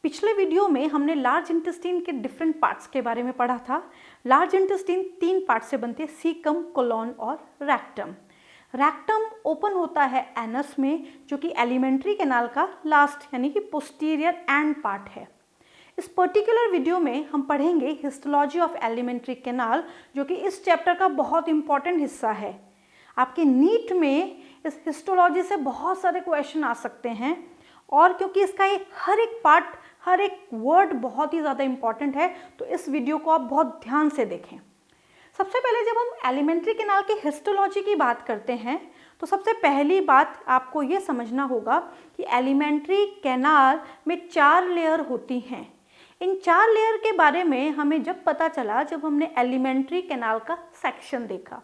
पिछले वीडियो में हमने लार्ज इंटेस्टाइन के डिफरेंट पार्ट्स के बारे में पढ़ा था। लार्ज इंटेस्टाइन 3 पार्ट से बनती है, सीकम, कोलोन और रेक्टम। रेक्टम ओपन होता है एनस में, जो कि एलिमेंट्री कैनाल का लास्ट यानी कि पोस्टीरियर एंड पार्ट है। इस पर्टिकुलर वीडियो में हम पढ़ेंगे हिस्टोलॉजी ऑफ एलिमेंट्री कैनाल, जो कि इस चैप्टर का बहुत इंपॉर्टेंट हिस्सा है। आपके नीट में इस हिस्टोलॉजी से बहुत सारे क्वेश्चन आ सकते हैं, और क्योंकि इसका ये हर एक पार्ट, हर एक वर्ड बहुत ही ज़्यादा इंपॉर्टेंट है, तो इस वीडियो को आप बहुत ध्यान से देखें। सबसे पहले जब हम एलिमेंट्री कैनाल की हिस्टोलॉजी की बात करते हैं, तो सबसे पहली बात आपको ये समझना होगा कि एलिमेंट्री कैनाल में 4 लेयर होती हैं। इन 4 लेयर के बारे में हमें जब पता चला, जब हमने एलिमेंट्री कैनाल का सेक्शन देखा।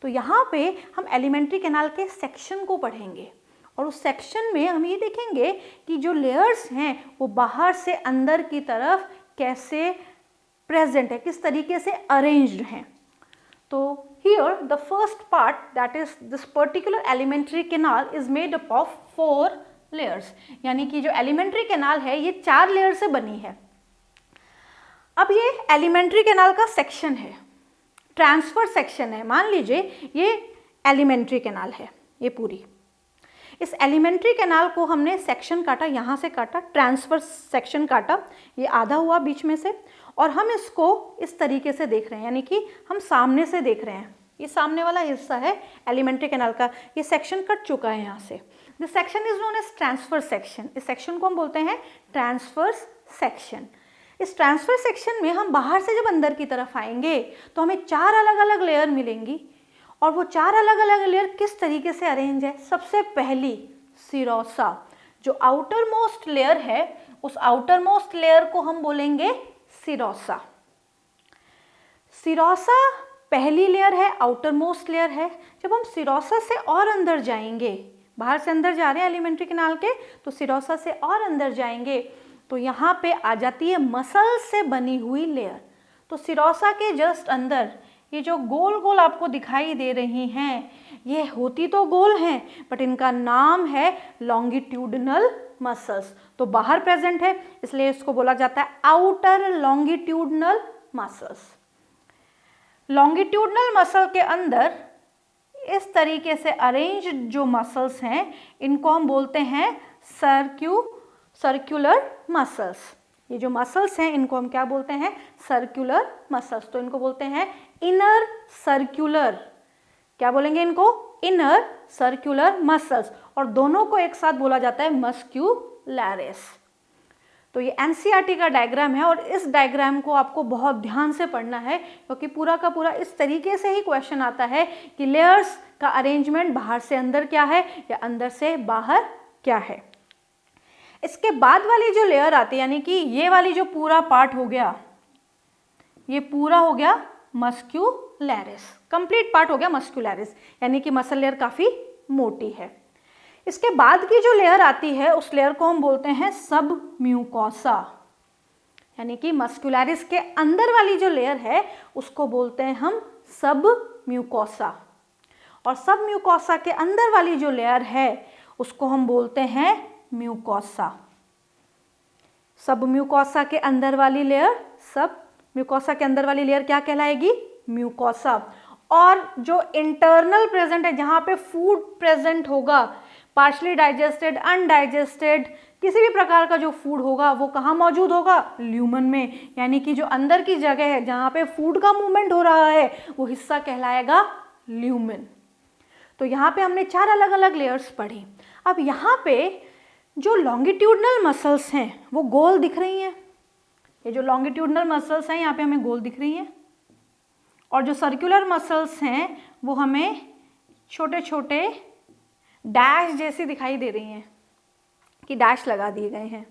तो यहाँ पे हम एलिमेंट्री कैनाल के सेक्शन को पढ़ेंगे, और उस सेक्शन में हम ये देखेंगे कि जो लेयर्स हैं वो बाहर से अंदर की तरफ कैसे प्रेजेंट है, किस तरीके से अरेंज्ड हैं। तो here the first part, that is this particular alimentary canal is made up of 4 layers, यानी कि जो एलिमेंट्री कैनाल है ये 4 लेयर से बनी है। अब ये एलिमेंट्री कैनाल का सेक्शन है, ट्रांसफर सेक्शन है। मान लीजिए ये एलिमेंट्री कैनाल है, ये पूरी। इस एलिमेंट्री कैनाल को हमने सेक्शन काटा, यहाँ से काटा, ट्रांसफर सेक्शन काटा, ये आधा हुआ बीच में से, और हम इसको इस तरीके से देख रहे हैं, यानी कि हम सामने से देख रहे हैं। ये सामने वाला हिस्सा है एलिमेंट्री कैनाल का, ये सेक्शन कट चुका है यहाँ से। This section is known as transfer section. इस सेक्शन को हम बोलते हैं ट्रांसफर सेक्शन। इस ट्रांसफर सेक्शन में हम बाहर से जब अंदर की तरफ आएंगे तो हमें 4 अलग अलग लेयर मिलेंगी, और वो 4 अलग अलग लेयर किस तरीके से अरेंज है। सबसे पहली सिरोसा, जो आउटर मोस्ट लेयर है, उस आउटर मोस्ट लेयर को हम बोलेंगे सिरोसा। सिरोसा पहली लेयर है, आउटर मोस्ट लेयर है। जब हम सिरोसा से और अंदर जाएंगे, बाहर से अंदर जा रहे हैं एलिमेंट्री कैनाल के, तो सिरोसा से और अंदर जाएंगे तो यहाँ पे आ जाती है मसल से बनी हुई लेयर। तो सिरोसा के जस्ट अंदर ये जो गोल गोल आपको दिखाई दे रही हैं, ये होती तो गोल हैं, बट इनका नाम है लॉन्गिट्यूडनल मसल्स। तो बाहर प्रेजेंट है, इसलिए इसको बोला जाता है outer longitudinal muscles. Longitudinal muscle के अंदर इस तरीके से अरेंज जो मसल्स हैं, इनको हम बोलते हैं सर्कुलर मसल्स। ये जो मसल्स हैं इनको हम क्या बोलते हैं? Circular muscles. तो इनको बोलते हैं इनर सर्कुलर, क्या बोलेंगे इनको? Inner circular muscles. और दोनों को एक साथ बोला जाता है मस्क्यूलैरिस। तो ये एनसीईआरटी का डायग्राम है, और इस डायग्राम को आपको बहुत ध्यान से पढ़ना है, क्योंकि पूरा का पूरा इस तरीके से ही क्वेश्चन आता है कि लेयर्स का अरेंजमेंट बाहर से अंदर क्या है या अंदर से बाहर क्या है। इसके बाद वाली जो लेयर आती है, यानी कि ये वाली जो पूरा पार्ट हो गया, ये पूरा हो गया मस्क्यूलैरिस, कंप्लीट पार्ट हो गया मस्क्यूलैरिस, यानी कि मसल लेयर काफी मोटी है। इसके बाद की जो लेयर आती है, उस लेयर को हम बोलते हैं सब म्यूकोसा, यानी कि मस्क्यूलैरिस के अंदर वाली जो लेयर है उसको बोलते हैं हम सब म्यूकोसा, और सब म्यूकोसा के अंदर वाली जो लेयर है उसको हम बोलते हैं म्यूकोसा। सब म्यूकोसा के अंदर वाली लेयर, सब म्यूकोसा के अंदर वाली लेयर क्या कहलाएगी? म्यूकोसा। और जो इंटरनल प्रेजेंट है, जहां पे फूड प्रेजेंट होगा, पार्शली डाइजेस्टेड, अनडाइजेस्टेड, किसी भी प्रकार का जो फूड होगा वो कहाँ मौजूद होगा? ल्यूमन में। यानी कि जो अंदर की जगह है जहां पे फूड का मूवमेंट हो रहा है, वो हिस्सा कहलाएगा ल्यूमन। तो यहाँ पे हमने 4 अलग अलग लेयर्स पढ़ी। अब यहाँ पे जो लॉन्गिट्यूडनल मसल्स हैं वो गोल दिख रही हैं। ये जो लॉन्गिट्यूडनल मसल्स हैं यहाँ पे हमें गोल दिख रही हैं, और जो सर्कुलर मसल्स हैं वो हमें छोटे छोटे डैश जैसी दिखाई दे रही हैं, कि डैश लगा दिए गए हैं।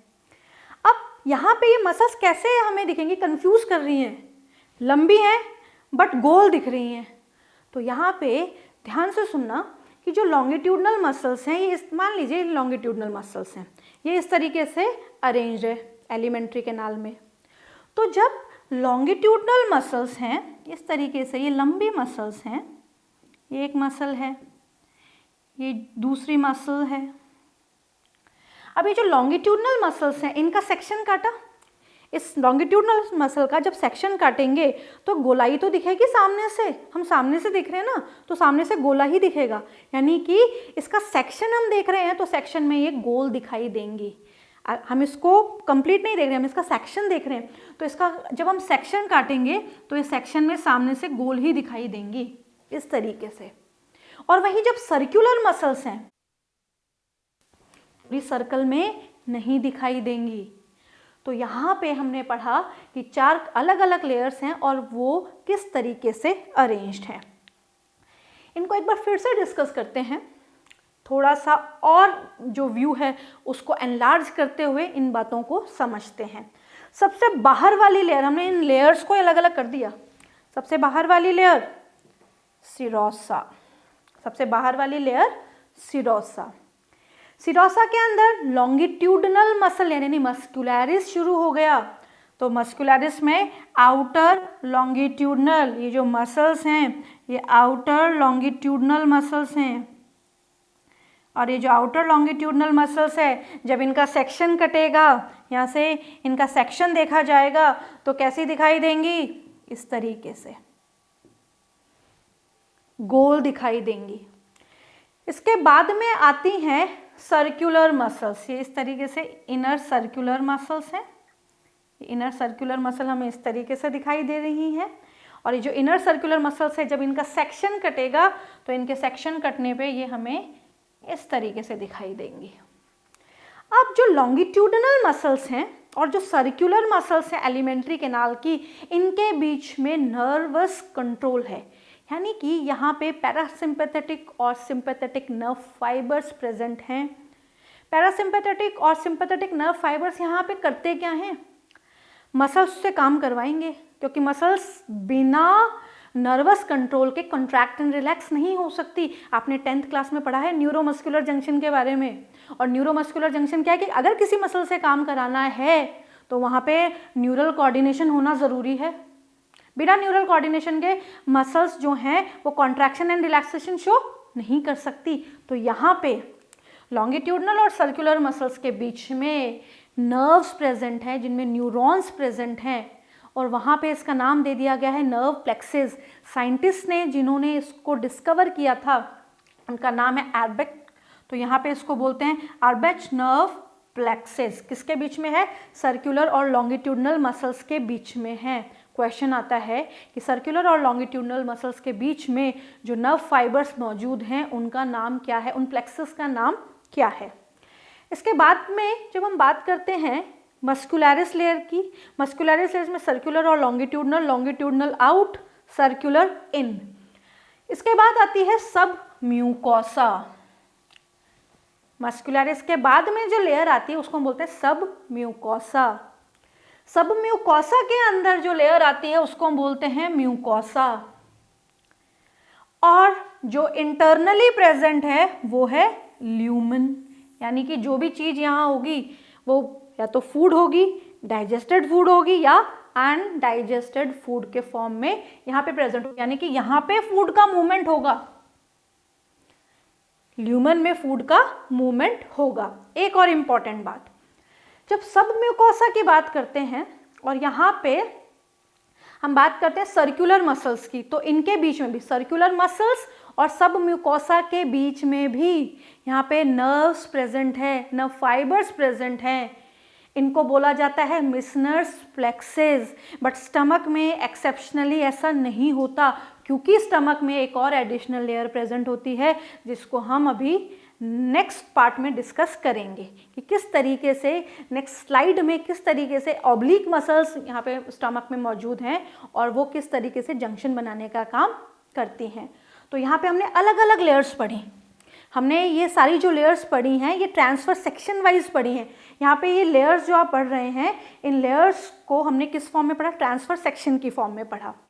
अब यहाँ पे ये मसल्स कैसे हमें दिखेंगी? कंफ्यूज कर रही हैं, लंबी हैं बट गोल दिख रही हैं। तो यहाँ पे ध्यान से सुनना कि जो लॉन्गिट्यूडनल मसल्स हैं, ये मान लीजिए लॉन्गिट्यूडनल मसल्स हैं, ये इस तरीके से अरेंज है एलिमेंट्री कैनाल में। तो जब लॉन्गिट्यूडनल मसल्स हैं इस तरीके से, ये लंबी मसल्स हैं, ये एक मसल है, ये दूसरी मसल है। अब ये जो लॉन्गिट्यूडनल मसल्स हैं इनका सेक्शन काटा, इस लॉन्गिट्यूडनल मसल का जब सेक्शन काटेंगे तो गोलाई तो दिखेगी सामने से, हम सामने से देख रहे हैं ना, तो सामने से गोला ही दिखेगा, यानी कि इसका सेक्शन हम देख रहे हैं तो सेक्शन में ये गोल दिखाई देंगी। हम इसको कंप्लीट नहीं देख रहे हैं, हम इसका सेक्शन देख रहे हैं, तो इसका जब हम सेक्शन काटेंगे तो ये सेक्शन में सामने से गोल ही दिखाई देंगी इस तरीके से। और वही जब सर्कुलर मसल्स हैं पूरी सर्कल में नहीं दिखाई देंगी। तो यहाँ पे हमने पढ़ा कि 4 अलग अलग लेयर्स हैं और वो किस तरीके से अरेंज्ड हैं। इनको एक बार फिर से डिस्कस करते हैं, थोड़ा सा और जो व्यू है उसको एनलार्ज करते हुए इन बातों को समझते हैं। सबसे बाहर वाली लेयर, हमने इन लेयर्स को अलग अलग कर दिया। सबसे बाहर वाली लेयर सीरोसा, सबसे बाहर वाली लेयर सीरोसा। सीरोसा के अंदर लॉन्गिट्यूडनल मसल यानी मस्कुलरिस शुरू हो गया, तो मस्कुलरिस में आउटर लॉन्गिट्यूडनल, ये जो मसल्स हैं ये आउटर लॉन्गिट्यूडनल मसल्स हैं। और ये जो आउटर लॉन्गिट्यूडनल मसल्स है जब इनका सेक्शन कटेगा, यहाँ से इनका सेक्शन देखा जाएगा तो कैसी दिखाई देंगी, इस तरीके से गोल दिखाई देंगी। इसके बाद में आती हैं सर्कुलर मसल्स, ये इस तरीके से इनर सर्कुलर मसल्स हैं। इनर सर्कुलर मसल हमें इस तरीके से दिखाई दे रही हैं। और ये जो इनर सर्कुलर मसल्स है जब इनका सेक्शन कटेगा तो इनके सेक्शन कटने पे ये हमें इस तरीके से दिखाई देंगी। अब जो लॉन्गिट्यूडनल मसल्स हैं और जो सर्कुलर मसल्स हैं एलिमेंट्री कैनाल की, इनके बीच में नर्वस कंट्रोल है, यानी कि यहाँ पे पैरासिम्पैथेटिक और सिंपैथेटिक नर्व फाइबर्स प्रेजेंट हैं। पैरासिम्पैथेटिक और सिंपैथेटिक नर्व फाइबर्स यहाँ पे करते क्या हैं, मसल्स से काम करवाएंगे, क्योंकि मसल्स बिना नर्वस कंट्रोल के कॉन्ट्रैक्ट एंड रिलैक्स नहीं हो सकती। आपने 10th क्लास में पढ़ा है न्यूरोमस्कुलर जंक्शन के बारे में। और न्यूरोमस्कुलर जंक्शन क्या है कि अगर किसी मसल से काम कराना है तो वहाँ पे न्यूरल कोऑर्डिनेशन होना ज़रूरी है। बिना न्यूरल कोऑर्डिनेशन के मसल्स जो हैं वो कॉन्ट्रैक्शन एंड रिलैक्सेशन शो नहीं कर सकती। तो यहाँ पे लॉन्गिट्यूडनल और सर्कुलर मसल्स के बीच में नर्व्स प्रेजेंट हैं जिनमें न्यूरॉन्स प्रेजेंट हैं, और वहाँ पे इसका नाम दे दिया गया है नर्व प्लेक्सेस। साइंटिस्ट ने जिन्होंने इसको डिस्कवर किया था उनका नाम है एर्बेक, तो यहाँ पे इसको बोलते हैं एर्बेक नर्व प्लेक्सेस। किसके बीच में है, सर्कुलर और लॉन्गिट्यूडनल मसल्स के बीच में है। क्वेश्चन आता है कि सर्कुलर और लॉन्गिट्यूडनल मसल्स के बीच में जो नर्व फाइबर्स मौजूद हैं उनका नाम क्या है, उन प्लेक्सेस का नाम क्या है। इसके बाद में जब हम बात करते हैं मस्कुलरिस लेयर की, मस्कुलरिस लेयर में सर्कुलर और longitudinal, longitudinal out, circular in. इसके बाद आती है सब म्यूकोसा। मस्कुलरिस के बाद में जो लेयर आती है उसको हम बोलते हैं सब म्यूकोसा। सब म्यूकोसा के अंदर जो लेयर आती है उसको हम बोलते हैं म्यूकोसा। और जो इंटरनली प्रेजेंट है वो है ल्यूमेन, यानी कि जो भी चीज़ यहाँ होगी वो या तो फूड होगी, डाइजेस्टेड फूड होगी, या अनडाइजेस्टेड फूड के फॉर्म में यहाँ पे प्रेजेंट होगी, यानी कि यहाँ पे फूड का मूवमेंट होगा, ल्यूमेन में फूड का मूवमेंट होगा। एक और इम्पॉर्टेंट बात, जब सब म्यूकोसा की बात करते हैं और यहाँ पे हम बात करते हैं सर्कुलर मसल्स की, तो इनके बीच में भी सर्कुलर मसल्स और सब म्यूकोसा के बीच में भी यहाँ पे नर्व्स प्रेजेंट है, नर्व फाइबर्स प्रेजेंट हैं। इनको बोला जाता है मिसनर्स प्लेक्सेस। बट स्टमक में एक्सेप्शनली ऐसा नहीं होता, क्योंकि स्टमक में एक और एडिशनल लेयर प्रेजेंट होती है जिसको हम अभी नेक्स्ट पार्ट में डिस्कस करेंगे कि किस तरीके से, नेक्स्ट स्लाइड में किस तरीके से ऑब्लिक मसल्स यहाँ पे स्टमक में मौजूद हैं और वो किस तरीके से जंक्शन बनाने का काम करती हैं। तो यहाँ पे हमने अलग अलग लेयर्स पढ़ी, हमने ये सारी जो लेयर्स पढ़ी हैं ये ट्रांसफर सेक्शन वाइज पढ़ी हैं। यहाँ पे ये लेयर्स जो आप पढ़ रहे हैं इन लेयर्स को हमने किस फॉर्म में पढ़ा, ट्रांसफर सेक्शन की फॉर्म में पढ़ा।